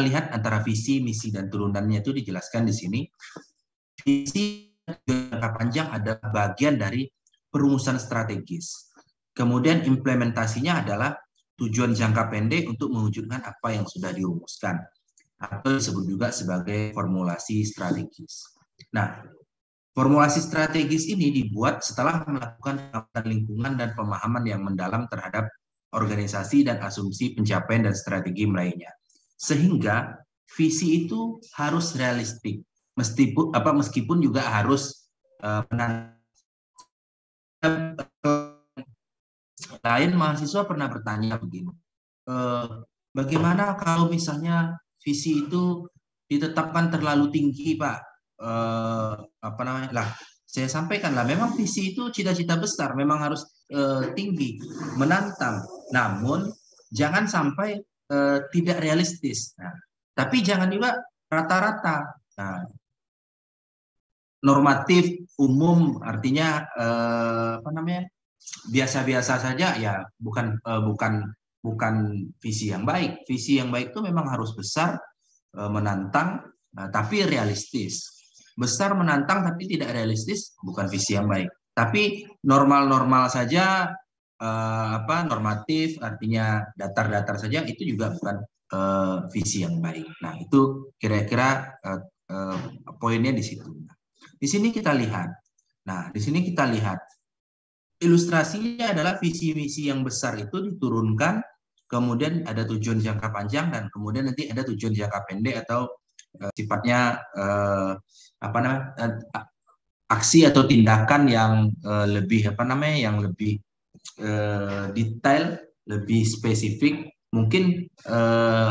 lihat antara visi, misi, dan turunannya itu dijelaskan di sini. Visi jangka panjang adalah bagian dari perumusan strategis. Kemudian implementasinya adalah tujuan jangka pendek untuk mewujudkan apa yang sudah dirumuskan, atau disebut juga sebagai formulasi strategis. Nah, formulasi strategis ini dibuat setelah melakukan pengamatan lingkungan dan pemahaman yang mendalam terhadap organisasi dan asumsi pencapaian dan strategi meraihnya. Sehingga visi itu harus realistik, meskipun juga harus lain mahasiswa pernah bertanya begini, bagaimana kalau misalnya visi itu ditetapkan terlalu tinggi, Pak? Apa namanya? Lah, saya sampaikan lah, memang visi itu cita-cita besar, memang harus tinggi, menantang. Namun jangan sampai tidak realistis. Nah, tapi jangan juga rata-rata. Nah, normatif umum artinya apa namanya? Biasa-biasa saja ya, bukan visi yang baik. Visi yang baik itu memang harus besar, menantang, tapi realistis. Besar menantang tapi tidak realistis, bukan visi yang baik. Tapi normal-normal saja, normatif artinya datar-datar saja, itu juga bukan visi yang baik. Nah, itu kira-kira poinnya di situ. Di sini kita lihat. Nah, di sini kita lihat ilustrasinya adalah visi misi yang besar itu diturunkan, kemudian ada tujuan jangka panjang, dan kemudian nanti ada tujuan jangka pendek atau sifatnya apa namanya, aksi atau tindakan yang lebih apa namanya, yang lebih detail, lebih spesifik, mungkin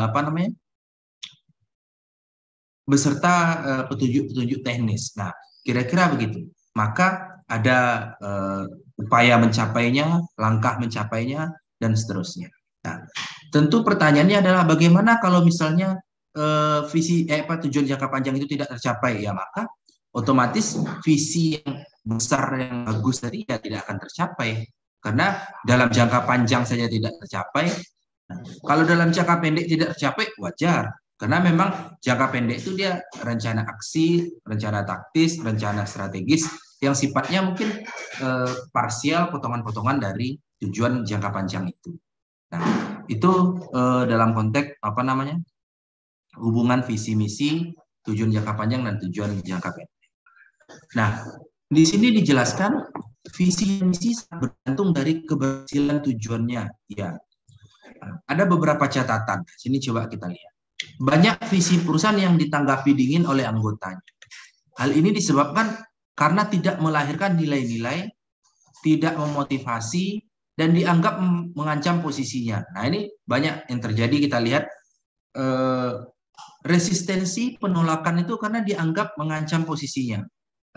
apa namanya, beserta petunjuk-petunjuk teknis. Nah, kira-kira begitu. Maka ada upaya mencapainya, langkah mencapainya, dan seterusnya. Nah, tentu pertanyaannya adalah bagaimana kalau misalnya tujuan jangka panjang itu tidak tercapai, ya maka otomatis visi yang besar yang bagus tadi ya tidak akan tercapai, karena dalam jangka panjang saja tidak tercapai. Nah, kalau dalam jangka pendek tidak tercapai, wajar. Karena memang jangka pendek itu dia rencana aksi, rencana taktis, rencana strategis yang sifatnya mungkin parsial, potongan-potongan dari tujuan jangka panjang itu. Nah, itu dalam konteks apa namanya, hubungan visi misi, tujuan jangka panjang dan tujuan jangka pendek. Nah, di sini dijelaskan visi misi bergantung dari keberhasilan tujuannya. Ya, ada beberapa catatan. Sini coba kita lihat. Banyak visi perusahaan yang ditanggapi dingin oleh anggotanya. Hal ini disebabkan karena tidak melahirkan nilai-nilai, tidak memotivasi, dan dianggap mengancam posisinya. Nah, ini banyak yang terjadi, kita lihat resistensi penolakan itu karena dianggap mengancam posisinya.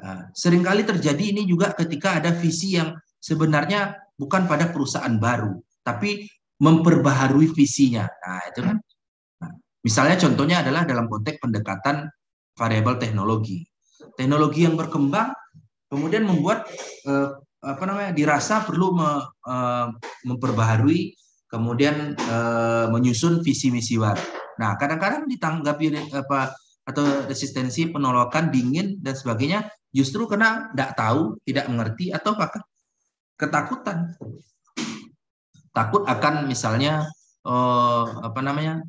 Nah, seringkali terjadi ini juga ketika ada visi yang sebenarnya bukan pada perusahaan baru, tapi memperbaharui visinya. Nah, itu kan. Misalnya contohnya adalah dalam konteks pendekatan variabel teknologi. Teknologi yang berkembang kemudian membuat apa namanya, dirasa perlu memperbaharui, kemudian menyusun visi misi baru. Nah, kadang-kadang ditanggapi atau resistensi, penolakan, dingin dan sebagainya justru karena tidak tahu, tidak mengerti, atau bahkan ketakutan. Takut akan misalnya apa namanya,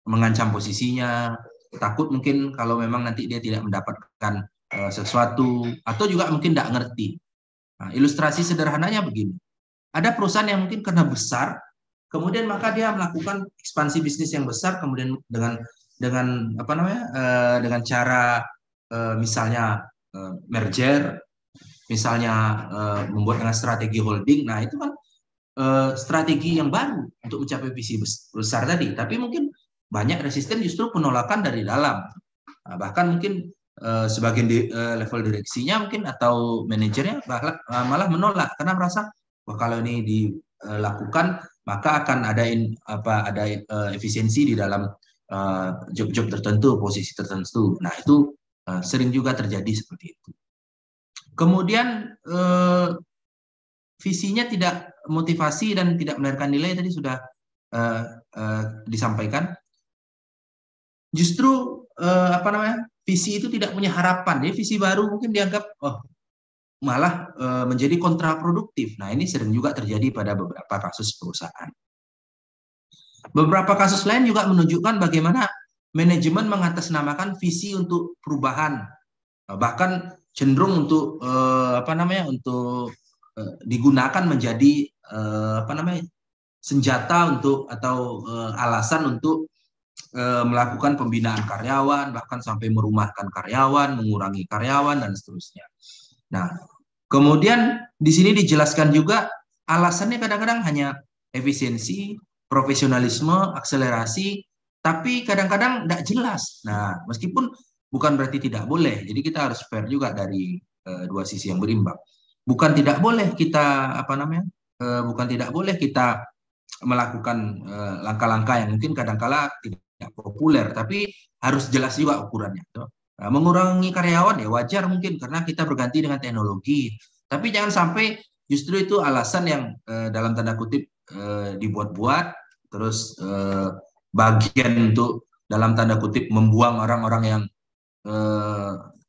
mengancam posisinya, takut mungkin kalau memang nanti dia tidak mendapatkan sesuatu, atau juga mungkin tidak ngerti. Nah, ilustrasi sederhananya begini. Ada perusahaan yang mungkin karena besar, kemudian maka dia melakukan ekspansi bisnis yang besar, kemudian dengan apa namanya, dengan cara misalnya merger, misalnya membuat dengan strategi holding. Nah, itu kan strategi yang baru untuk mencapai visi besar tadi, tapi mungkin banyak resisten, justru penolakan dari dalam. Nah, bahkan mungkin sebagian level direksinya mungkin atau manajernya malah menolak karena merasa wah, kalau ini dilakukan maka akan ada efisiensi di dalam job-job tertentu, posisi tertentu. Nah, itu sering juga terjadi seperti itu. Kemudian visinya tidak motivasi dan tidak melahirkan nilai, tadi sudah disampaikan. justru visi itu tidak punya harapan. Jadi visi baru mungkin dianggap malah menjadi kontraproduktif. Nah, ini sering juga terjadi pada beberapa kasus perusahaan. Beberapa kasus lain juga menunjukkan bagaimana manajemen mengatasnamakan visi untuk perubahan, bahkan cenderung untuk digunakan menjadi senjata untuk atau alasan untuk melakukan pembinaan karyawan, bahkan sampai merumahkan karyawan, mengurangi karyawan dan seterusnya. Nah, kemudian di sini dijelaskan juga alasannya kadang-kadang hanya efisiensi, profesionalisme, akselerasi, tapi kadang-kadang tidak jelas. Nah, meskipun bukan berarti tidak boleh, jadi kita harus fair juga dari dua sisi yang berimbang. Bukan tidak boleh kita bukan tidak boleh kita melakukan langkah-langkah yang mungkin kadang-kala tidak populer, tapi harus jelas juga ukurannya. Nah, mengurangi karyawan ya wajar mungkin karena kita berganti dengan teknologi, tapi jangan sampai justru itu alasan yang dalam tanda kutip dibuat-buat, terus bagian untuk dalam tanda kutip membuang orang-orang yang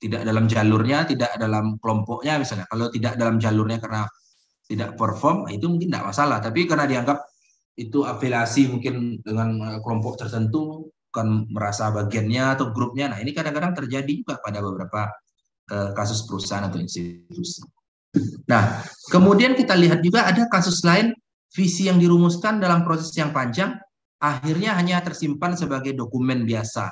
tidak dalam jalurnya, tidak dalam kelompoknya misalnya. Kalau tidak dalam jalurnya karena tidak perform, itu mungkin tidak masalah. Tapi karena dianggap itu afiliasi mungkin dengan kelompok tertentu, bukan merasa bagiannya atau grupnya. Nah, ini kadang-kadang terjadi juga pada beberapa kasus perusahaan atau institusi. Nah, kemudian kita lihat juga ada kasus lain, visi yang dirumuskan dalam proses yang panjang, akhirnya hanya tersimpan sebagai dokumen biasa.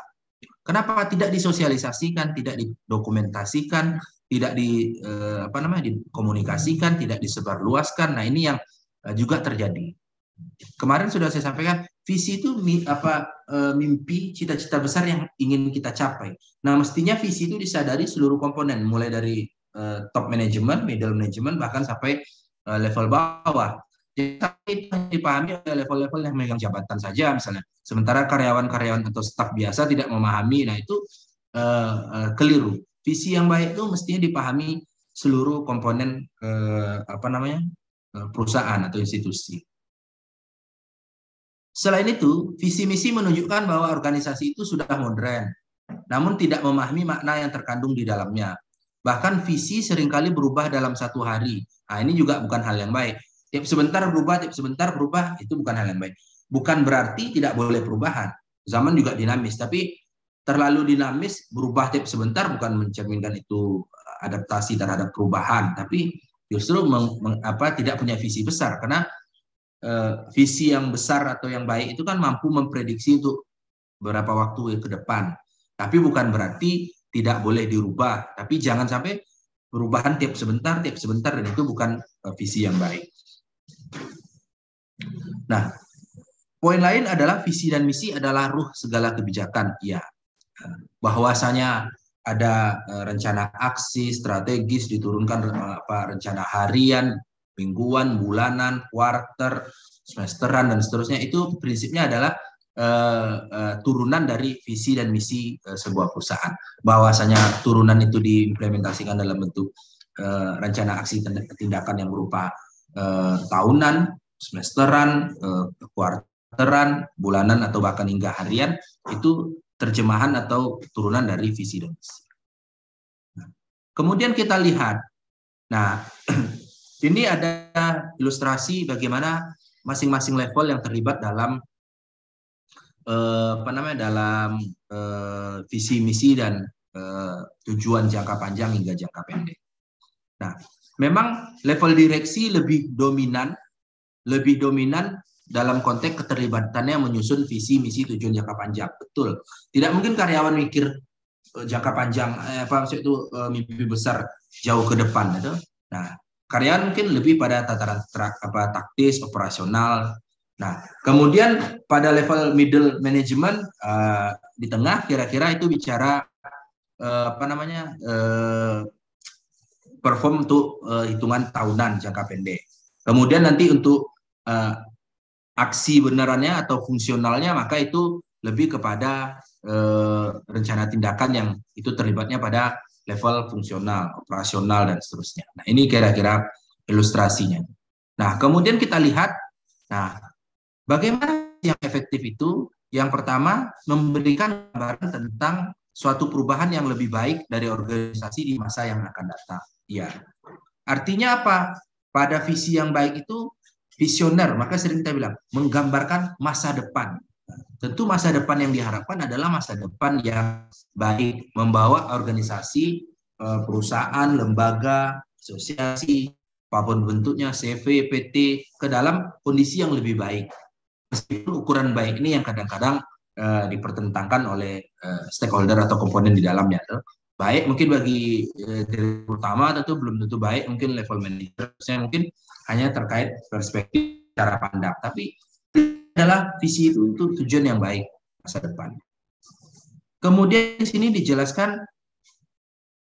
Kenapa tidak disosialisasikan, tidak didokumentasikan, tidak dikomunikasikan, tidak disebarluaskan? Nah, ini yang juga terjadi. Kemarin sudah saya sampaikan, visi itu mimpi, cita-cita besar yang ingin kita capai. Nah, mestinya visi itu disadari seluruh komponen, mulai dari top management, middle management, bahkan sampai level bawah. Jadi dipahami oleh level-level yang memegang jabatan saja misalnya. Sementara karyawan-karyawan atau staf biasa tidak memahami. Nah, itu keliru. Visi yang baik itu mestinya dipahami seluruh komponen perusahaan atau institusi. Selain itu, visi misi menunjukkan bahwa organisasi itu sudah modern, namun tidak memahami makna yang terkandung di dalamnya. Bahkan visi seringkali berubah dalam satu hari. Nah, ini juga bukan hal yang baik. Tiap sebentar berubah, itu bukan hal yang baik. Bukan berarti tidak boleh perubahan. Zaman juga dinamis, tapi terlalu dinamis, berubah tiap sebentar bukan mencerminkan itu adaptasi terhadap perubahan, tapi justru tidak punya visi besar. Karena visi yang besar atau yang baik itu kan mampu memprediksi untuk beberapa waktu ke depan. Tapi bukan berarti tidak boleh dirubah. Tapi jangan sampai perubahan tiap sebentar, dan itu bukan visi yang baik. Nah, poin lain adalah visi dan misi adalah ruh segala kebijakan. Ya, bahwasanya ada rencana aksi strategis diturunkan rencana harian, mingguan, bulanan, kuarter, semesteran dan seterusnya, itu prinsipnya adalah turunan dari visi dan misi sebuah perusahaan. Bahwasanya turunan itu diimplementasikan dalam bentuk rencana aksi tindakan yang berupa tahunan, semesteran, kuarteran, bulanan, atau bahkan hingga harian, itu terjemahan atau turunan dari visi dan misi. Nah, kemudian kita lihat, nah ini ada ilustrasi bagaimana masing-masing level yang terlibat dalam visi misi dan tujuan jangka panjang hingga jangka pendek. Nah, memang level direksi lebih dominan dalam konteks keterlibatannya menyusun visi misi tujuan jangka panjang. Betul. Tidak mungkin karyawan mikir jangka panjang mimpi besar jauh ke depan itu. Nah, karyawan mungkin lebih pada tataran taktis, operasional. Nah, kemudian pada level middle management di tengah kira-kira itu bicara perform untuk hitungan tahunan jangka pendek. Kemudian nanti untuk aksi benerannya atau fungsionalnya, maka itu lebih kepada rencana tindakan yang itu terlibatnya pada level fungsional, operasional, dan seterusnya. Nah, ini kira-kira ilustrasinya. Nah, kemudian kita lihat, nah, bagaimana yang efektif itu Yang pertama, memberikan gambaran tentang suatu perubahan yang lebih baik dari organisasi di masa yang akan datang. Ya, artinya apa? Pada visi yang baik itu visioner, maka sering kita bilang menggambarkan masa depan. Tentu masa depan yang diharapkan adalah masa depan yang baik, membawa organisasi, perusahaan, lembaga, asosiasi, apapun bentuknya, CV, PT, ke dalam kondisi yang lebih baik. Meskipun ukuran baik ini yang kadang-kadang dipertentangkan oleh stakeholder atau komponen di dalamnya. Baik mungkin bagi direktur utama tentu belum tentu baik, mungkin level manager, saya mungkin hanya terkait perspektif cara pandang. Tapi adalah visi itu tujuan yang baik masa depan. Kemudian di sini dijelaskan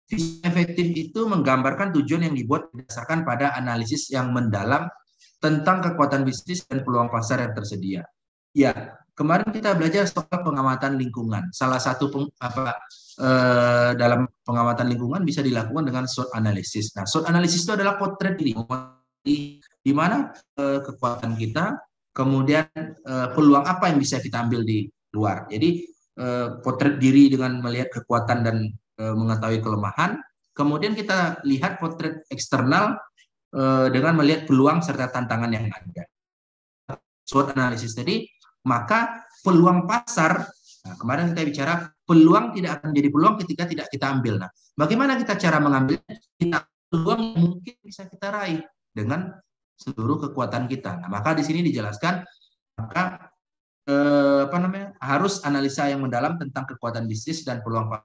visi efektif itu menggambarkan tujuan yang dibuat berdasarkan pada analisis yang mendalam tentang kekuatan bisnis dan peluang pasar yang tersedia. Ya, kemarin kita belajar soal pengamatan lingkungan. Salah satu dalam pengamatan lingkungan bisa dilakukan dengan SWOT analysis. Nah, SWOT analysis itu adalah potret diri, di mana kekuatan kita, kemudian peluang apa yang bisa kita ambil di luar. Jadi potret diri dengan melihat kekuatan dan mengetahui kelemahan. Kemudian kita lihat potret eksternal dengan melihat peluang serta tantangan yang ada. SWOT analisis tadi, maka peluang pasar. Nah, kemarin kita bicara peluang tidak akan menjadi peluang ketika tidak kita ambil. Nah, bagaimana kita cara mengambil peluang yang mungkin bisa kita raih dengan seluruh kekuatan kita. Nah, maka di sini dijelaskan maka harus analisa yang mendalam tentang kekuatan bisnis dan peluang pasar.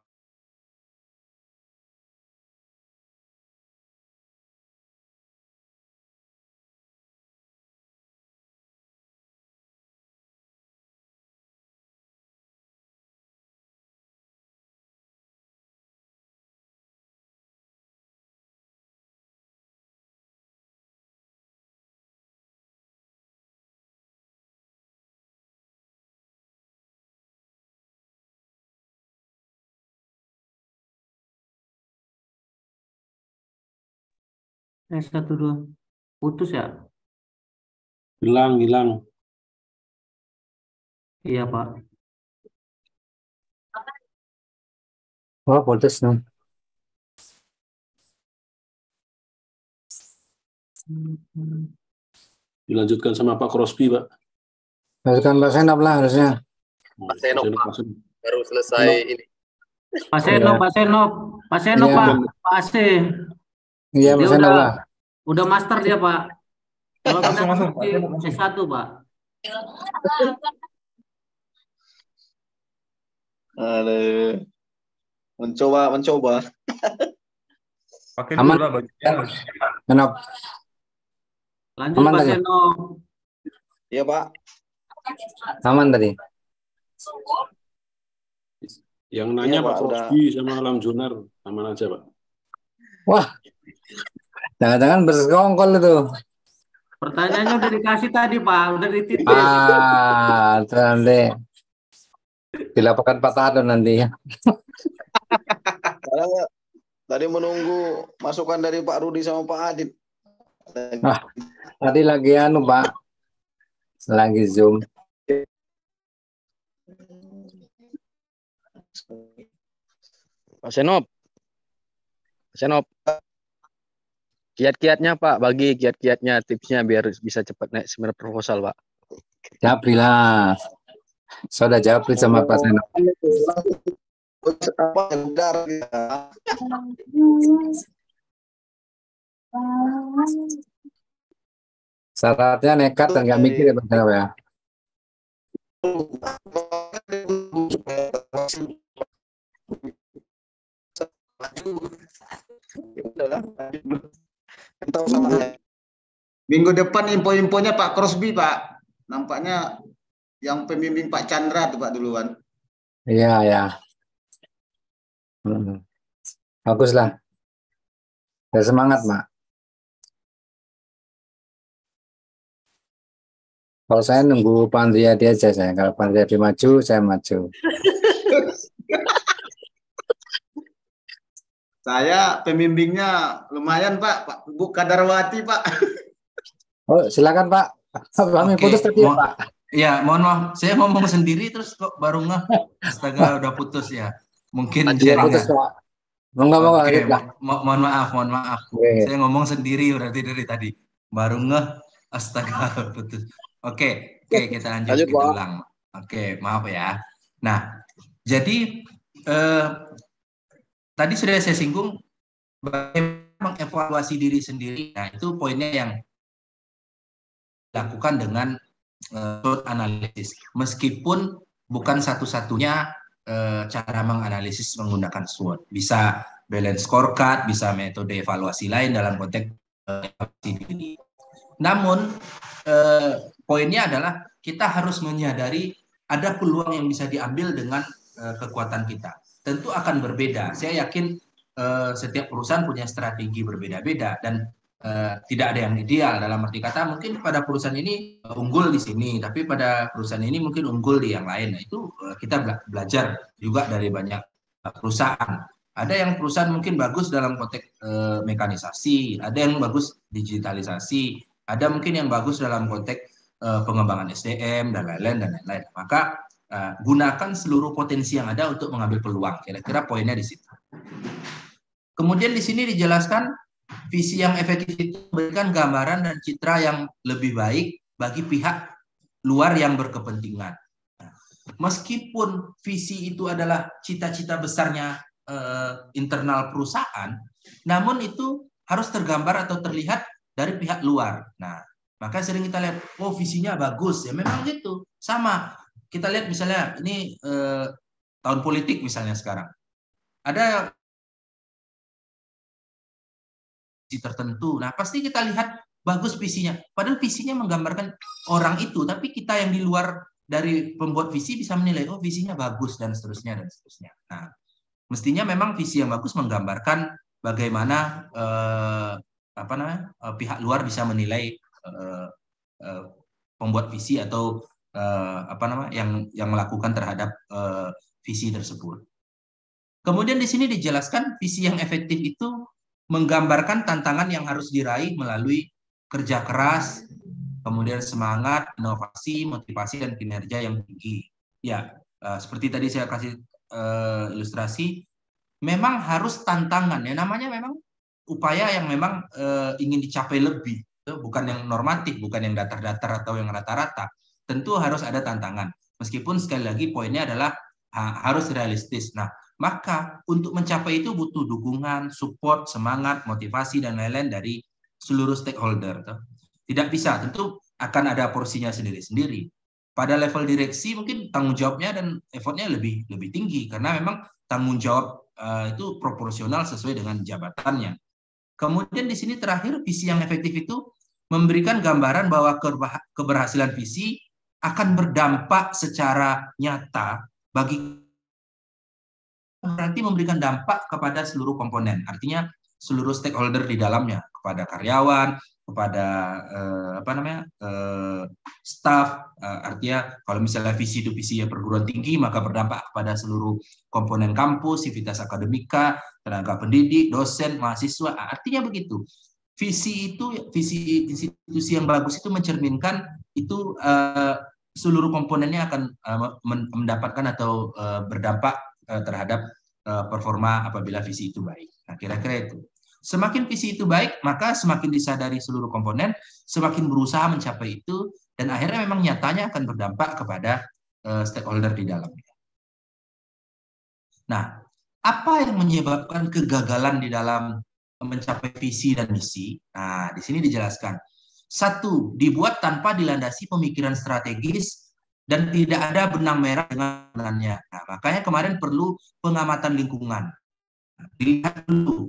S1 2 putus ya? Hilang. Iya Pak. Oh, putus no. Dilanjutkan sama Pak Crosby, Pak. Lanjutkan Pak Senop lah harusnya. Pak Senop, Pak. Baru selesai ini. Pak Senop, Pak Senop, Pak Senop, Iya. Pak, Pak AC. Iya, Dia Pak Senop lah. udah master dia Pak. Kalau kita Langsung, S1 Pak. Aduh. Mencoba. Pakai Aman. dulu lah bajunya. Senop. Lanjut Aman Pak tadi? Senop. Iya, Pak. Aman tadi. Yang nanya Iya, Pak Pak, Crosby sama Alam Jonar, aman aja, Pak. Wah, jangan-jangan bersekongkol itu. Pertanyaannya udah dikasih tadi Pak, udah dititip. Itu nanti dilaporkan Pak Tado nanti ya. Karena tadi menunggu masukan dari Pak Rudi sama Pak Adit. Tadi lagi Pak, lagi Zoom. Pak Senop. Kiat-kiatnya Pak, bagi kiat-kiatnya, tipsnya biar bisa cepat naik seminar proposal Pak. Japri lah. Saya udah japri sama Pak Senop. Apa yang benar? Syaratnya nekat dan nggak mikir ya Pak Senop ya. Minggu depan info-infonya Pak Crosby, Pak. Nampaknya yang pembimbing Pak Chandra tuh Pak duluan. Iya, ya. Bagus lah. Ya, semangat, Pak. Kalau saya nunggu Pak Andriadi aja saya. Kalau Pak Andriadi maju, saya maju. Saya pembimbingnya lumayan Pak Bu Kadarwati Pak. Oh, silakan Pak. Kami Oke, putus tadi ya, Pak. Ya, mohon maaf, saya ngomong sendiri terus kok baru ngeh. Astaga, udah putus ya. Mungkin Iya, putus, jaringan. Pak. Monggo, Oke, lanjut, Pak. mohon maaf, mohon maaf. Oke. Saya ngomong sendiri berarti dari tadi. Baru ngeh, astaga, putus. Oke, kita lanjut, Lanjut, kita Pak. ulang. Oke, maaf ya. Nah, jadi tadi sudah saya singgung bagaimana mengevaluasi diri sendiri. Nah, itu poinnya yang dilakukan dengan SWOT analisis. Meskipun bukan satu-satunya cara menganalisis menggunakan SWOT. Bisa balance scorecard, bisa metode evaluasi lain dalam konteks evaluasi diri. Namun, poinnya adalah kita harus menyadari ada peluang yang bisa diambil dengan kekuatan kita. Tentu akan berbeda. Saya yakin setiap perusahaan punya strategi berbeda-beda dan tidak ada yang ideal. Dalam arti kata mungkin pada perusahaan ini unggul di sini, tapi pada perusahaan ini mungkin unggul di yang lain. Nah, itu kita belajar juga dari banyak perusahaan. Ada yang perusahaan mungkin bagus dalam konteks mekanisasi, ada yang bagus digitalisasi, ada mungkin yang bagus dalam konteks pengembangan SDM dan lain-lain. Maka gunakan seluruh potensi yang ada untuk mengambil peluang. Kira-kira poinnya di situ. Kemudian di sini dijelaskan visi yang efektif itu memberikan gambaran dan citra yang lebih baik bagi pihak luar yang berkepentingan. Meskipun visi itu adalah cita-cita besarnya internal perusahaan, namun itu harus tergambar atau terlihat dari pihak luar. Nah, maka sering kita lihat, oh visinya bagus, ya memang gitu. Sama, kita lihat misalnya ini tahun politik misalnya sekarang. Ada tertentu. Nah, pasti kita lihat bagus visinya. Padahal visinya menggambarkan orang itu, tapi kita yang di luar dari pembuat visi bisa menilai, oh visinya bagus dan seterusnya dan seterusnya. Nah, mestinya memang visi yang bagus menggambarkan bagaimana pihak luar bisa menilai pembuat visi atau yang melakukan terhadap visi tersebut. Kemudian di sini dijelaskan visi yang efektif itu menggambarkan tantangan yang harus diraih melalui kerja keras, kemudian semangat, inovasi, motivasi, dan kinerja yang tinggi. Ya, seperti tadi saya kasih ilustrasi, memang harus tantangan. Ya, namanya memang upaya yang memang ingin dicapai lebih, bukan yang normatif, bukan yang datar-datar atau yang rata-rata. Tentu harus ada tantangan. Meskipun sekali lagi poinnya adalah harus realistis. Nah, maka untuk mencapai itu butuh dukungan, support, semangat, motivasi, dan lain-lain dari seluruh stakeholder. Tidak bisa, tentu akan ada porsinya sendiri-sendiri. Pada level direksi mungkin tanggung jawabnya dan effortnya lebih tinggi karena memang tanggung jawab itu proporsional sesuai dengan jabatannya. Kemudian di sini terakhir visi yang efektif itu memberikan gambaran bahwa keberhasilan visi akan berdampak secara nyata bagi berarti memberikan dampak kepada seluruh komponen, artinya seluruh stakeholder di dalamnya, kepada karyawan, kepada staff, artinya kalau misalnya visi itu visi perguruan tinggi maka berdampak kepada seluruh komponen kampus, sivitas akademika, tenaga pendidik, dosen, mahasiswa, artinya begitu. Visi institusi yang bagus itu mencerminkan itu seluruh komponennya akan mendapatkan atau berdampak terhadap performa apabila visi itu baik. Nah, kira-kira itu. Semakin visi itu baik, maka semakin disadari seluruh komponen, semakin berusaha mencapai itu, dan akhirnya memang nyatanya akan berdampak kepada stakeholder di dalamnya. Nah, apa yang menyebabkan kegagalan di dalam mencapai visi dan misi? Nah, di sini dijelaskan. 1, dibuat tanpa dilandasi pemikiran strategis dan tidak ada benang merah dengannya. Nah, makanya kemarin perlu pengamatan lingkungan. Dilihat dulu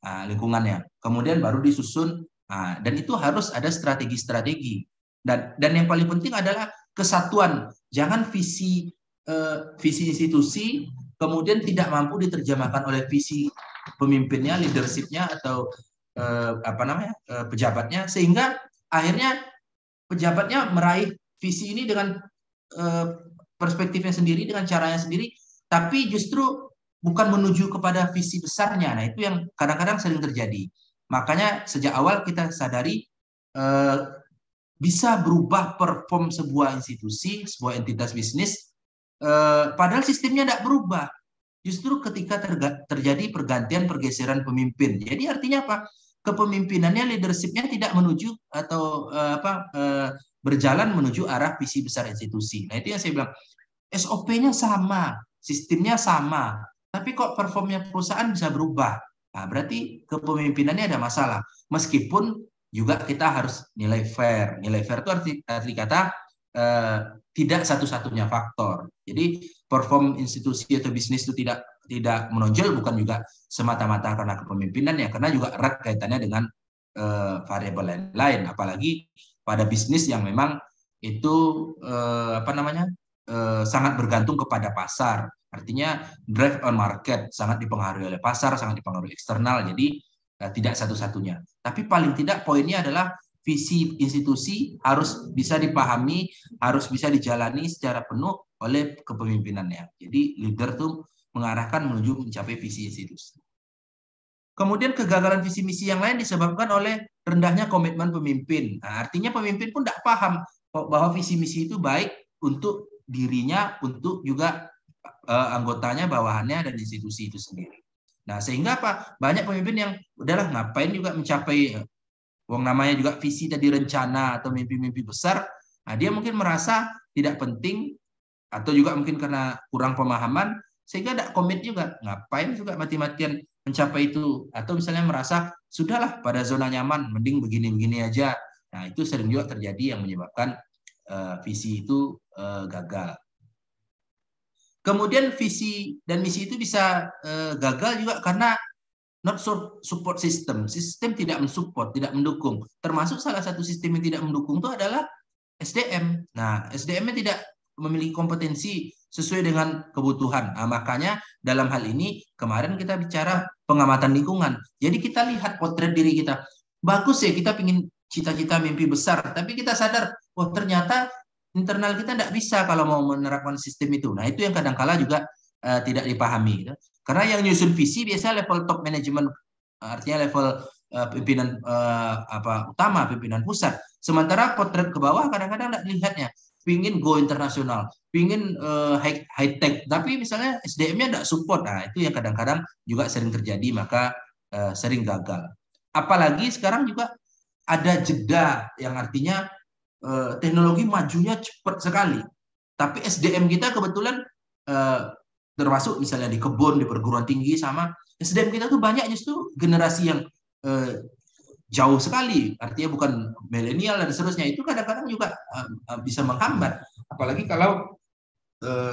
lingkungannya, kemudian baru disusun. Dan itu harus ada strategi-strategi. Dan yang paling penting adalah kesatuan. Jangan visi institusi kemudian tidak mampu diterjemahkan oleh visi pemimpinnya, leadership-nya atau pejabatnya, sehingga akhirnya pejabatnya meraih visi ini dengan perspektifnya sendiri, dengan caranya sendiri, tapi justru bukan menuju kepada visi besarnya. Nah, itu yang kadang-kadang sering terjadi. Makanya sejak awal kita sadari bisa berubah perform sebuah institusi, sebuah entitas bisnis, padahal sistemnya tidak berubah. Justru ketika terjadi pergeseran pemimpin. Jadi artinya apa? Kepemimpinannya, leadership-nya tidak menuju atau berjalan menuju arah visi besar institusi. Nah, itu yang saya bilang, SOP-nya sama, sistemnya sama, tapi kok performnya perusahaan bisa berubah. Nah, berarti kepemimpinannya ada masalah. Meskipun juga kita harus nilai fair. Nilai fair itu arti kata tidak satu-satunya faktor. Jadi perform institusi atau bisnis itu tidak menonjol bukan juga semata-mata karena kepemimpinan ya, karena juga erat kaitannya dengan variabel lain. Apalagi pada bisnis yang memang itu sangat bergantung kepada pasar. Artinya drive on market, sangat dipengaruhi oleh pasar, sangat dipengaruhi eksternal. Jadi tidak satu-satunya. Tapi paling tidak poinnya adalah visi institusi harus bisa dipahami, harus bisa dijalani secara penuh oleh kepemimpinannya. Jadi leader tuh mengarahkan menuju mencapai visi institusi. Kemudian kegagalan visi misi yang lain disebabkan oleh rendahnya komitmen pemimpin. Nah, artinya pemimpin pun tidak paham bahwa visi misi itu baik untuk dirinya, untuk juga anggotanya, bawahannya, dan institusi itu sendiri. Nah, sehingga apa? Banyak pemimpin yang udahlah ngapain juga mencapai namanya juga visi tadi, rencana atau mimpi-mimpi besar. Nah, dia mungkin merasa tidak penting atau juga mungkin karena kurang pemahaman sehingga tidak komit juga. Ngapain juga mati-matian mencapai itu, atau misalnya merasa sudahlah pada zona nyaman, mending begini-begini aja. Nah, itu sering juga terjadi yang menyebabkan visi itu gagal. Kemudian visi dan misi itu bisa gagal juga karena not support system. Sistem tidak mensupport, tidak mendukung. Termasuk salah satu sistem yang tidak mendukung itu adalah SDM. Nah, SDM-nya tidak memiliki kompetensi sesuai dengan kebutuhan. Nah, makanya dalam hal ini kemarin kita bicara pengamatan lingkungan. Jadi kita lihat potret diri kita. Bagus ya kita ingin cita-cita mimpi besar, tapi kita sadar, oh ternyata internal kita tidak bisa kalau mau menerapkan sistem itu. Nah, itu yang kadang-kala juga tidak dipahami. Gitu. Karena yang nyusun visi biasanya level top management, artinya level pimpinan utama, pimpinan pusat. Sementara potret ke bawah kadang-kadang tidak dilihatnya. Pingin go internasional, pingin high tech, tapi misalnya SDM-nya tidak support. Nah, itu yang kadang-kadang juga sering terjadi, maka sering gagal. Apalagi sekarang juga ada jeda yang artinya teknologi majunya cepat sekali. Tapi SDM kita kebetulan termasuk misalnya di kebun, di perguruan tinggi, sama SDM kita tuh banyak justru generasi yang jauh sekali, artinya bukan milenial dan seterusnya. Itu kadang-kadang juga bisa menghambat, apalagi kalau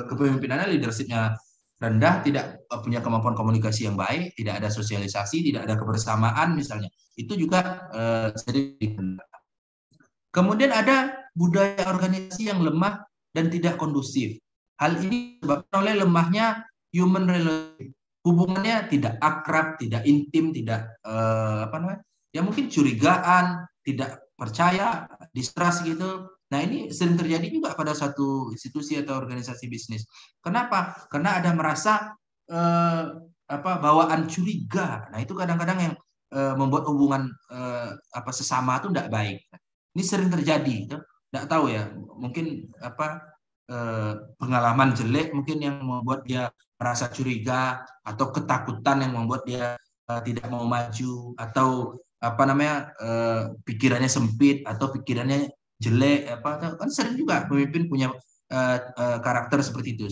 kepemimpinannya, leadership-nya rendah, tidak punya kemampuan komunikasi yang baik, tidak ada sosialisasi, tidak ada kebersamaan misalnya. Itu juga sering. Kemudian ada budaya organisasi yang lemah dan tidak kondusif. Hal ini disebabkan oleh lemahnya human relationship. Hubungannya tidak akrab, tidak intim, tidak ya mungkin curigaan, tidak percaya, distrust gitu. Nah, ini sering terjadi juga pada satu institusi atau organisasi bisnis. Kenapa? Karena ada merasa bawaan curiga. Nah, itu kadang-kadang yang membuat hubungan sesama itu tidak baik. Ini sering terjadi. Tidak tahu ya, mungkin pengalaman jelek mungkin yang membuat dia merasa curiga, atau ketakutan yang membuat dia tidak mau maju, atau pikirannya sempit atau pikirannya jelek, kan sering juga pemimpin punya karakter seperti itu.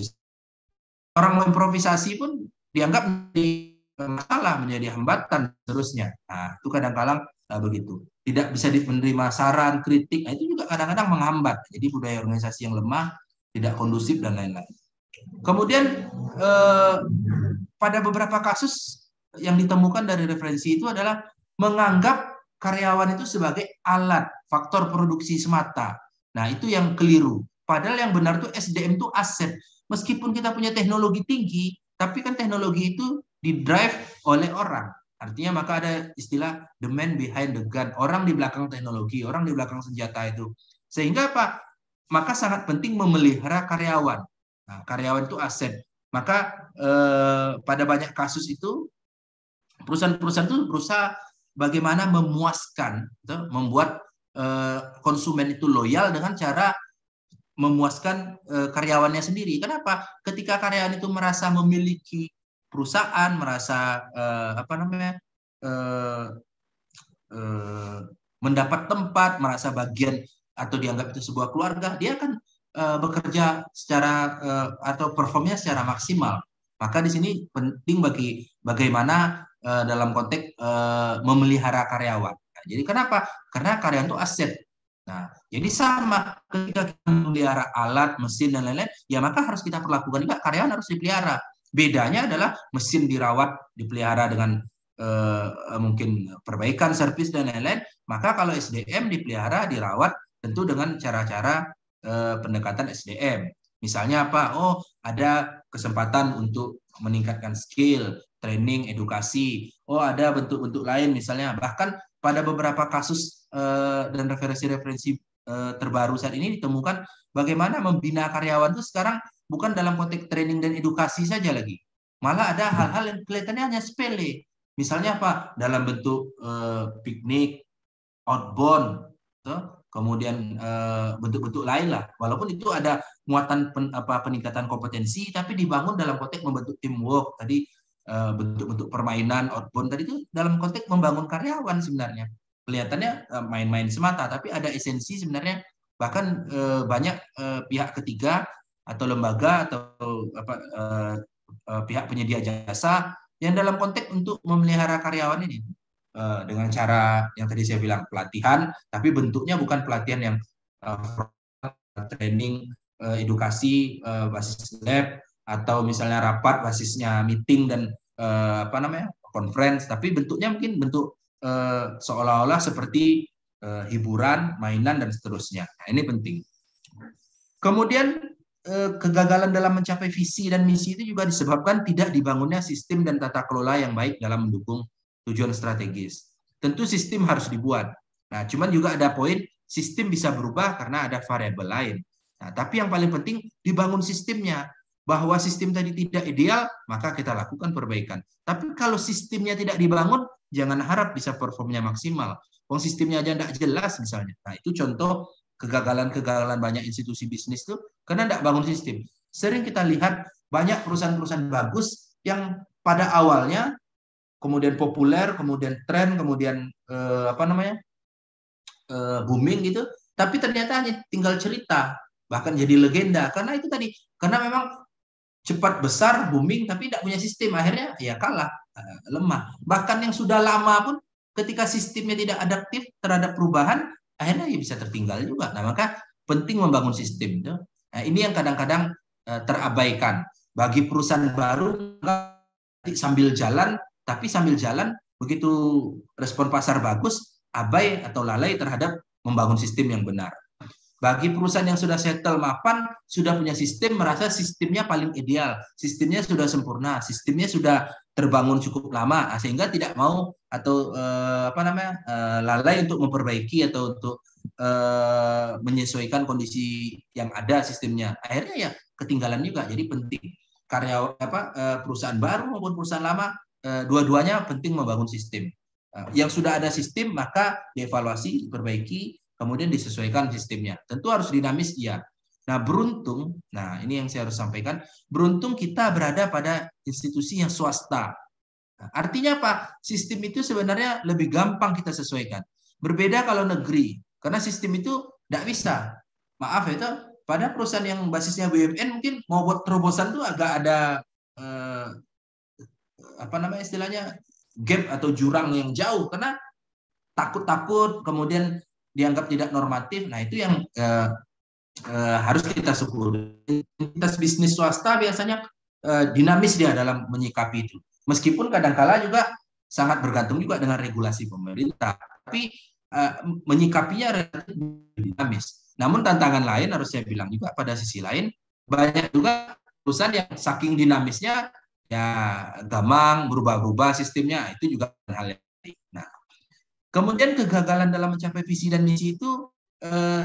Orang mau improvisasi pun dianggap menjadi masalah, menjadi hambatan seterusnya. Nah, itu kadang-kadang begitu. Tidak bisa menerima saran, kritik. Nah, itu juga kadang-kadang menghambat. Jadi budaya organisasi yang lemah, tidak kondusif dan lain-lain. Kemudian pada beberapa kasus yang ditemukan dari referensi itu adalah menganggap karyawan itu sebagai alat, faktor produksi semata. Nah, itu yang keliru. Padahal yang benar itu SDM itu aset. Meskipun kita punya teknologi tinggi, tapi kan teknologi itu didrive oleh orang. Artinya maka ada istilah the man behind the gun. Orang di belakang teknologi, orang di belakang senjata itu. Sehingga apa? Maka sangat penting memelihara karyawan. Nah, karyawan itu aset. Maka pada banyak kasus itu perusahaan-perusahaan itu berusaha bagaimana memuaskan, membuat konsumen itu loyal dengan cara memuaskan karyawannya sendiri. Kenapa? Ketika karyawan itu merasa memiliki perusahaan, merasa mendapat tempat, merasa bagian atau dianggap itu sebuah keluarga, dia akan bekerja secara atau performnya secara maksimal. Maka di sini penting bagi bagaimana dalam konteks memelihara karyawan. Nah, jadi kenapa? Karena karyawan itu aset. Nah, jadi sama ketika kita memelihara alat, mesin dan lain-lain, ya maka harus kita perlakukan juga karyawan harus dipelihara. Bedanya adalah mesin dirawat, dipelihara dengan mungkin perbaikan, servis dan lain-lain. Maka kalau SDM dipelihara, dirawat tentu dengan cara-cara pendekatan SDM. Misalnya apa? Oh, ada kesempatan untuk meningkatkan skill, training, edukasi. Oh, ada bentuk-bentuk lain misalnya. Bahkan pada beberapa kasus dan referensi-referensi terbaru saat ini ditemukan bagaimana membina karyawan itu sekarang bukan dalam konteks training dan edukasi saja lagi. Malah ada hal-hal yang kelihatannya hanya sepele. Misalnya apa? Dalam bentuk piknik, outbound, kemudian bentuk-bentuk lain lah. Walaupun itu ada muatan peningkatan kompetensi, tapi dibangun dalam konteks membentuk teamwork. Tadi bentuk-bentuk permainan, outbound tadi itu dalam konteks membangun karyawan sebenarnya. Kelihatannya main-main semata, tapi ada esensi sebenarnya. Bahkan banyak pihak ketiga atau lembaga atau pihak penyedia jasa yang dalam konteks untuk memelihara karyawan ini dengan cara yang tadi saya bilang pelatihan, tapi bentuknya bukan pelatihan yang training, edukasi basis lab atau misalnya rapat basisnya meeting dan conference, tapi bentuknya mungkin bentuk seolah-olah seperti hiburan, mainan dan seterusnya. Nah, ini penting. Kemudian kegagalan dalam mencapai visi dan misi itu juga disebabkan tidak dibangunnya sistem dan tata kelola yang baik dalam mendukung tujuan strategis. Tentu sistem harus dibuat. Nah, cuman juga ada poin sistem bisa berubah karena ada variabel lain. Nah, tapi yang paling penting dibangun sistemnya. Bahwa sistem tadi tidak ideal, maka kita lakukan perbaikan. Tapi kalau sistemnya tidak dibangun, jangan harap bisa performnya maksimal. Wong sistemnya aja tidak jelas misalnya. Nah, itu contoh kegagalan-kegagalan banyak institusi bisnis itu karena tidak bangun sistem. Sering kita lihat banyak perusahaan-perusahaan bagus yang pada awalnya kemudian populer, kemudian tren, kemudian booming gitu, tapi ternyata hanya tinggal cerita, bahkan jadi legenda karena itu tadi, karena memang cepat besar, booming, tapi tidak punya sistem, akhirnya ya kalah, lemah. Bahkan yang sudah lama pun ketika sistemnya tidak adaptif terhadap perubahan, akhirnya ya bisa tertinggal juga. Nah, maka penting membangun sistem. Nah, ini yang kadang-kadang terabaikan. Bagi perusahaan baru, sambil jalan, tapi sambil jalan, begitu respon pasar bagus, abai atau lalai terhadap membangun sistem yang benar. Bagi perusahaan yang sudah settle mapan, sudah punya sistem, merasa sistemnya paling ideal, sistemnya sudah sempurna, sistemnya sudah terbangun cukup lama, sehingga tidak mau atau lalai untuk memperbaiki atau untuk menyesuaikan kondisi yang ada sistemnya. Akhirnya ya ketinggalan juga. Jadi penting perusahaan baru maupun perusahaan lama, dua-duanya penting membangun sistem. Yang sudah ada sistem maka dievaluasi, diperbaiki, kemudian disesuaikan sistemnya. Tentu harus dinamis, iya. Nah, beruntung, nah ini yang saya harus sampaikan, beruntung kita berada pada institusi yang swasta. Nah, artinya apa? Sistem itu sebenarnya lebih gampang kita sesuaikan. Berbeda kalau negeri, karena sistem itu tidak bisa. Maaf itu, pada perusahaan yang basisnya BUMN mungkin mau buat terobosan itu agak ada istilahnya gap atau jurang yang jauh, karena takut-takut, kemudian dianggap tidak normatif. Nah, itu yang harus kita syukuri. Entitas bisnis swasta biasanya dinamis dia dalam menyikapi itu. Meskipun kadang-kala juga sangat bergantung juga dengan regulasi pemerintah, tapi menyikapinya relatif dinamis. Namun tantangan lain harus saya bilang juga pada sisi lain, banyak juga perusahaan yang saking dinamisnya ya gampang berubah-ubah sistemnya, itu juga hal yang penting. Nah, kemudian kegagalan dalam mencapai visi dan misi itu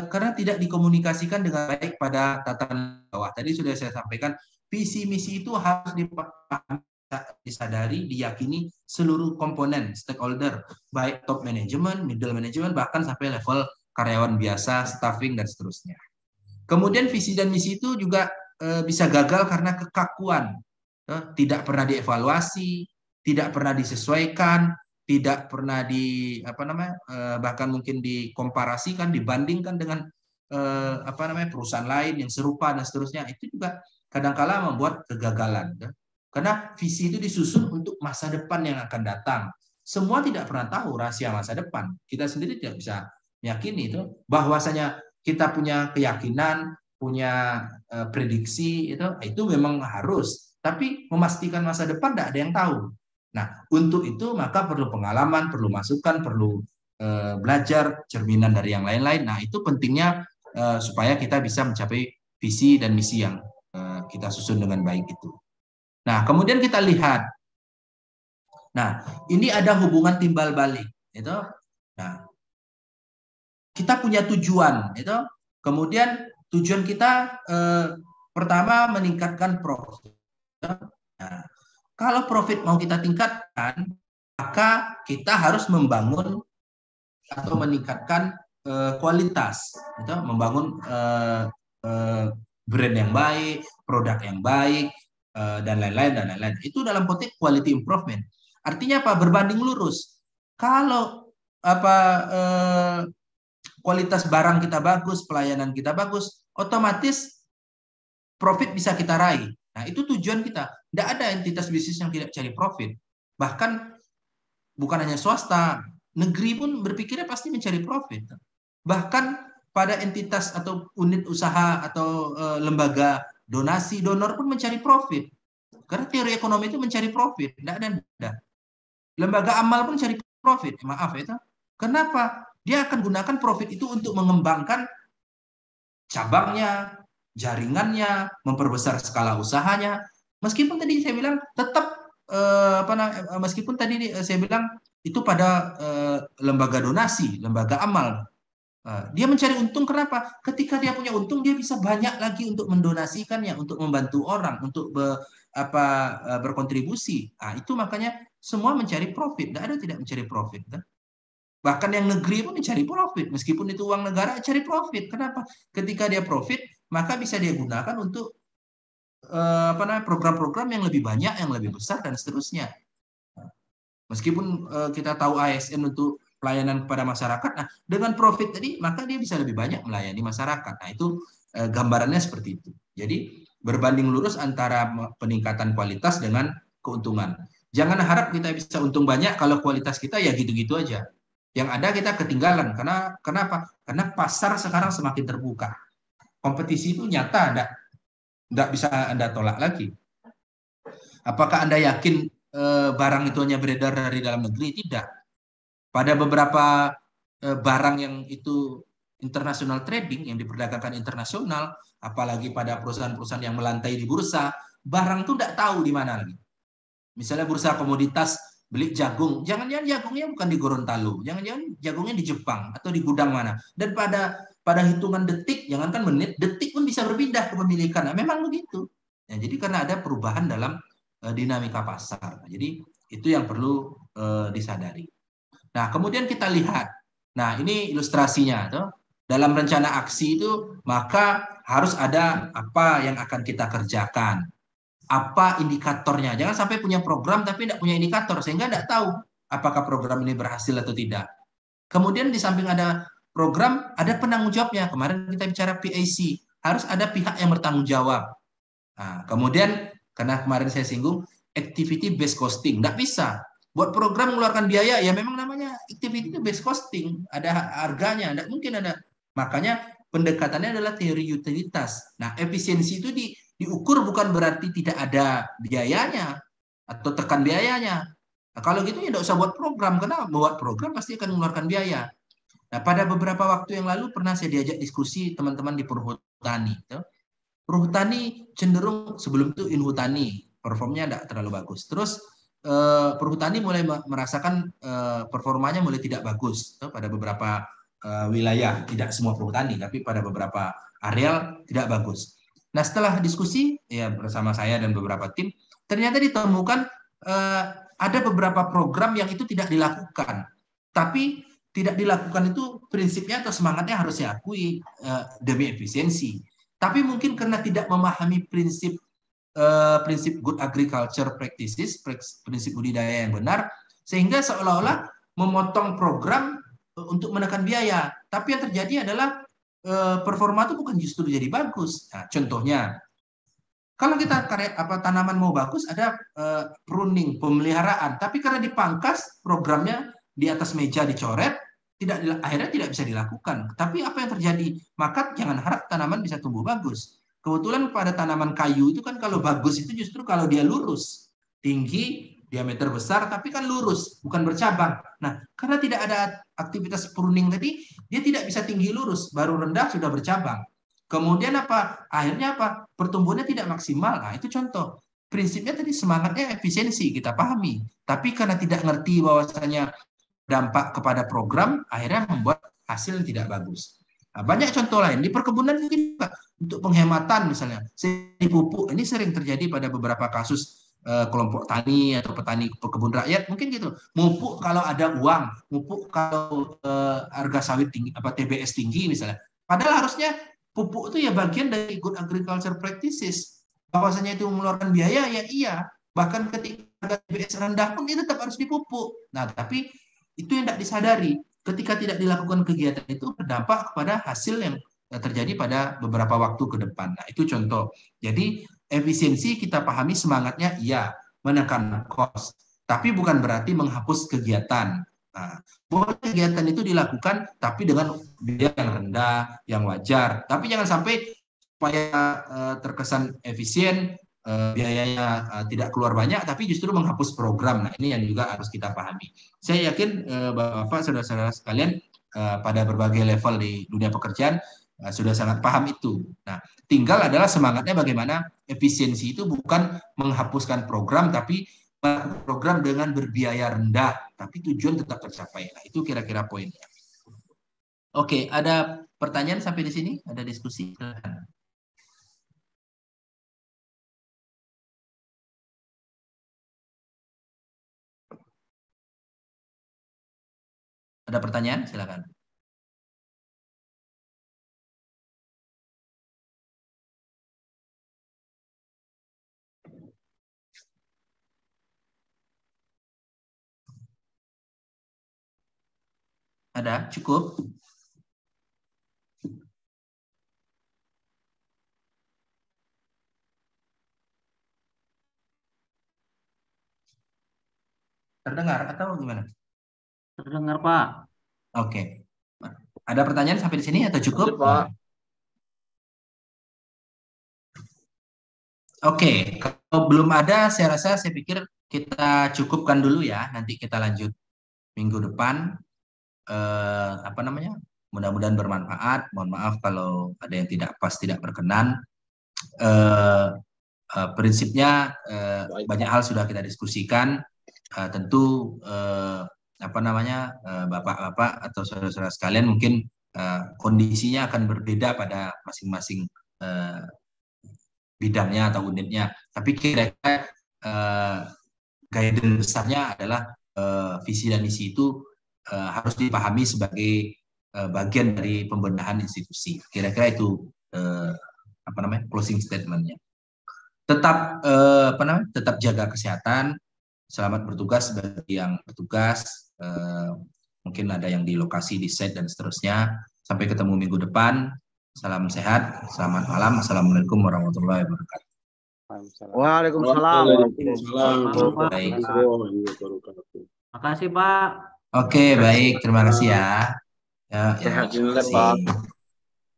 karena tidak dikomunikasikan dengan baik pada tatanan bawah. Tadi sudah saya sampaikan, visi misi itu harus dipahami, disadari, diyakini seluruh komponen stakeholder, baik top management, middle management, bahkan sampai level karyawan biasa, staffing, dan seterusnya. Kemudian visi dan misi itu juga bisa gagal karena kekakuan, tidak pernah dievaluasi, tidak pernah disesuaikan, tidak pernah bahkan mungkin dikomparasikan, dibandingkan dengan perusahaan lain yang serupa dan seterusnya. Itu juga kadang-kala membuat kegagalan. Karena visi itu disusun untuk masa depan yang akan datang. Semua tidak pernah tahu rahasia masa depan. Kita sendiri tidak bisa meyakini itu bahwasanya kita punya keyakinan, punya prediksi itu memang harus. Tapi memastikan masa depan tidak ada yang tahu. Nah, untuk itu maka perlu pengalaman, perlu masukan, perlu belajar cerminan dari yang lain-lain. Nah, itu pentingnya supaya kita bisa mencapai visi dan misi yang kita susun dengan baik itu. Nah, kemudian kita lihat. Nah, ini ada hubungan timbal balik, itu. Nah, kita punya tujuan, itu. Kemudian tujuan kita pertama meningkatkan profit. Nah, kalau profit mau kita tingkatkan, maka kita harus membangun atau meningkatkan kualitas, itu. Membangun brand yang baik, produk yang baik, dan lain-lain. Itu dalam konteks quality improvement. Artinya apa? Berbanding lurus. Kalau kualitas barang kita bagus, pelayanan kita bagus, otomatis profit bisa kita raih. Nah, itu tujuan kita. Tidak ada entitas bisnis yang tidak cari profit. Bahkan bukan hanya swasta, negeri pun berpikirnya pasti mencari profit. Bahkan pada entitas atau unit usaha atau lembaga donasi, donor pun mencari profit. Karena teori ekonomi itu mencari profit. Tidak ada. Lembaga amal pun cari profit. Maaf itu. Kenapa? Dia akan gunakan profit itu untuk mengembangkan cabangnya, jaringannya, memperbesar skala usahanya. Meskipun tadi saya bilang tetap meskipun tadi saya bilang itu pada lembaga donasi, lembaga amal. Dia mencari untung. Kenapa? Ketika dia punya untung, dia bisa banyak lagi untuk mendonasikannya, untuk membantu orang, untuk berkontribusi. Nah, itu makanya semua mencari profit. Tidak ada tidak mencari profit. Kan? Bahkan yang negeri pun mencari profit. Meskipun itu uang negara, cari profit. Kenapa? Ketika dia profit, maka bisa dia gunakan untuk program-program yang lebih banyak, yang lebih besar, dan seterusnya. Meskipun kita tahu ASN untuk pelayanan kepada masyarakat, nah dengan profit tadi, maka dia bisa lebih banyak melayani masyarakat. Nah, itu gambarannya seperti itu. Jadi berbanding lurus antara peningkatan kualitas dengan keuntungan. Jangan harap kita bisa untung banyak kalau kualitas kita ya gitu-gitu aja. Yang ada kita ketinggalan. Kenapa? Karena pasar sekarang semakin terbuka. Kompetisi itu nyata, enggak bisa Anda tolak lagi. Apakah Anda yakin barang itu hanya beredar dari dalam negeri? Tidak. Pada beberapa barang yang itu international trading, yang diperdagangkan internasional, apalagi pada perusahaan-perusahaan yang melantai di bursa, barang itu tidak tahu di mana lagi. Misalnya bursa komoditas, beli jagung, jangan-jangan jagungnya bukan di Gorontalo, jangan-jangan jagungnya di Jepang atau di gudang mana. Dan pada hitungan detik, jangankan menit, detik pun bisa berpindah kepemilikan. Nah, memang begitu. Ya, jadi karena ada perubahan dalam dinamika pasar. Nah, jadi itu yang perlu disadari. Nah, kemudian kita lihat. Nah, ini ilustrasinya. Tuh. Dalam rencana aksi itu, maka harus ada apa yang akan kita kerjakan. Apa indikatornya. Jangan sampai punya program tapi tidak punya indikator, sehingga tidak tahu apakah program ini berhasil atau tidak. Kemudian di samping ada program, ada penanggung jawabnya. Kemarin kita bicara PAC. Harus ada pihak yang bertanggung jawab. Nah, kemudian, karena kemarin saya singgung, activity based costing. Tidak bisa. Buat program mengeluarkan biaya, ya memang namanya activity based costing. Ada harganya, tidak mungkin ada. Makanya pendekatannya adalah teori utilitas. Nah, efisiensi itu diukur bukan berarti tidak ada biayanya atau tekan biayanya. Nah, kalau gitu ya tidak usah buat program, karena buat program pasti akan mengeluarkan biaya. Nah, pada beberapa waktu yang lalu pernah saya diajak diskusi teman-teman di Perhutani. Perhutani cenderung sebelum itu Inhutani, performnya tidak terlalu bagus. Terus Perhutani mulai merasakan performanya mulai tidak bagus pada beberapa wilayah, tidak semua perhutani, tapi pada beberapa areal tidak bagus. Nah, setelah diskusi ya bersama saya dan beberapa tim, ternyata ditemukan ada beberapa program yang itu tidak dilakukan, tapi tidak dilakukan itu prinsipnya atau semangatnya harus saya akui demi efisiensi. Tapi mungkin karena tidak memahami prinsip good agriculture practices, prinsip budidaya yang benar, sehingga seolah-olah memotong program untuk menekan biaya. Tapi yang terjadi adalah performa itu bukan justru jadi bagus. Nah, contohnya, kalau kita tanaman mau bagus, ada pruning, pemeliharaan. Tapi karena dipangkas, programnya di atas meja dicoret, akhirnya tidak bisa dilakukan. Tapi apa yang terjadi? Maka jangan harap tanaman bisa tumbuh bagus. Kebetulan pada tanaman kayu itu kan kalau bagus itu justru kalau dia lurus, tinggi, diameter besar, tapi kan lurus, bukan bercabang. Nah, karena tidak ada aktivitas pruning tadi, dia tidak bisa tinggi lurus, baru rendah sudah bercabang. Kemudian apa? Akhirnya apa? Pertumbuhannya tidak maksimal. Nah, itu contoh. Prinsipnya tadi semangatnya efisiensi, kita pahami. Tapi karena tidak ngerti bahwasanya dampak kepada program, akhirnya membuat hasil tidak bagus. Nah, banyak contoh lain. Di perkebunan mungkin untuk penghematan misalnya. Pupuk, ini sering terjadi pada beberapa kasus kelompok tani atau petani pekebun rakyat, mungkin gitu. Mupuk kalau ada uang, mupuk kalau harga sawit tinggi, TBS tinggi misalnya. Padahal harusnya pupuk itu ya bagian dari good agriculture practices. Bahwasanya itu mengeluarkan biaya, ya iya. Bahkan ketika harga TBS rendah pun itu tetap harus dipupuk. Nah, tapi itu yang tidak disadari. Ketika tidak dilakukan kegiatan itu berdampak kepada hasil yang terjadi pada beberapa waktu ke depan. Nah, itu contoh. Jadi efisiensi kita pahami semangatnya iya, menekan cost. Tapi bukan berarti menghapus kegiatan. Nah, boleh kegiatan itu dilakukan tapi dengan biaya yang rendah, yang wajar. Tapi jangan sampai supaya terkesan efisien, biayanya tidak keluar banyak, tapi justru menghapus program. Nah, ini yang juga harus kita pahami. Saya yakin Bapak, saudara-saudara sekalian, pada berbagai level di dunia pekerjaan sudah sangat paham itu. Nah, tinggal adalah semangatnya bagaimana efisiensi itu bukan menghapuskan program, tapi program dengan berbiaya rendah, tapi tujuan tetap tercapai. Nah, itu kira-kira poinnya. Oke, ada pertanyaan sampai di sini? Ada diskusi? Ada pertanyaan? Silakan. Ada? Cukup? Terdengar atau gimana? Terdengar, Pak. Oke. Ada pertanyaan sampai di sini atau cukup? Pak. Oke, kalau belum ada, saya pikir kita cukupkan dulu ya. Nanti kita lanjut minggu depan. Mudah-mudahan bermanfaat. Mohon maaf kalau ada yang tidak pas, tidak berkenan. Prinsipnya banyak hal sudah kita diskusikan. Tentu bapak-bapak atau saudara-saudara sekalian mungkin kondisinya akan berbeda pada masing-masing bidangnya atau unitnya. Tapi kira-kira guidance besarnya adalah visi dan misi itu harus dipahami sebagai bagian dari pembenahan institusi. Kira-kira itu closing statement-nya. Tetap jaga kesehatan, selamat bertugas bagi yang bertugas. Mungkin ada yang di lokasi, di site dan seterusnya. Sampai ketemu minggu depan. Salam sehat, selamat malam. Assalamualaikum warahmatullahi wabarakatuh. Waalaikumsalam. Baik. Makasih, Pak. Oke, baik. Terima kasih ya. Sehat terima juga, kasih. Pak.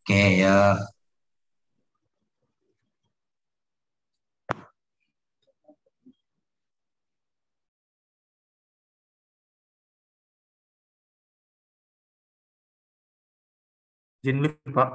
Oke, ya. Izin lift, Pak.